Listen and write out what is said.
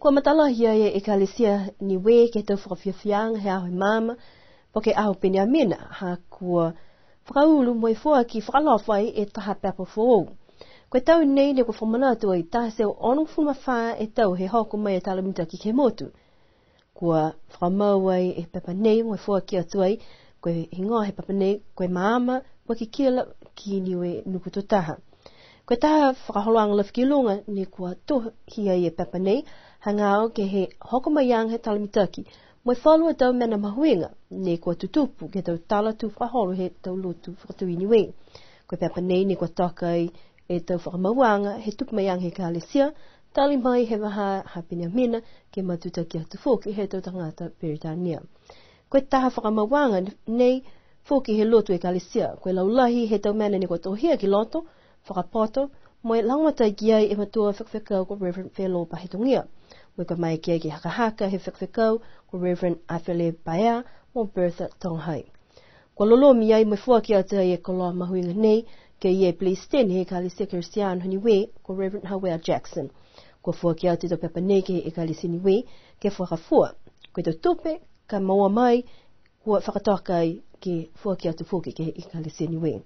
Kua matalahi ai e kalesia ni we ke tau whakawhiawhiang he aho mama, po ke aho pene amena ha kua whakaulu mo e fua ki whakalawhai e taha pepa fōu. Koe tau nei ne kua whamanatu ai taha seo onong fuma whaa e tau he hoko mai e talamita ki ke motu. Kua whakamau ai e pepa nei mo e fua ki atu ai, koe hingoa he pepa nei, koe maama, koe ki kila ki niwe nukuto taha. Koe taha whakaholoanga lawhiki lunga ni kua tohi ai e pepa nei, hangao ke he hoko mai yang he talamitaki, mo e whalua tau mena mahuinga, ni kua tutupu ke tau tala tu whakaholo he tau lotu whakatui niwe. Koe pepa nei ni kua toka ai e tau whakamauanga he tupu mai yang he kalesia, tali mai he waha hapina mina ke matuta ki atu fōki he tau tangata Peritania. Koe taha whakamauanga nei fōki he lotu e kalesia, koe laulahi he tau mena ni kua tohia ki loto, whakapoto, mo e langata ki ai e matua whakawhakau ko Reverend Fellow Pahitongia. Mo koe mai ki ai ki hakahaka he whakawhakau ko Reverend Afele Baea mo Bertha Tonghai. Kua lolomi ai mo fua ki atu ai e koloa mahuinga nei, ke ie please ten he kalesia Christian honi we ko Reverend Howell Jackson. Kua fua ki atu tau pepa nei ke e kalesia ni we, ke whakafua. Koe tau tupe, ka maua mai, kua whakatoka ai ke fua ki atu fōki ke e kalesia ni we.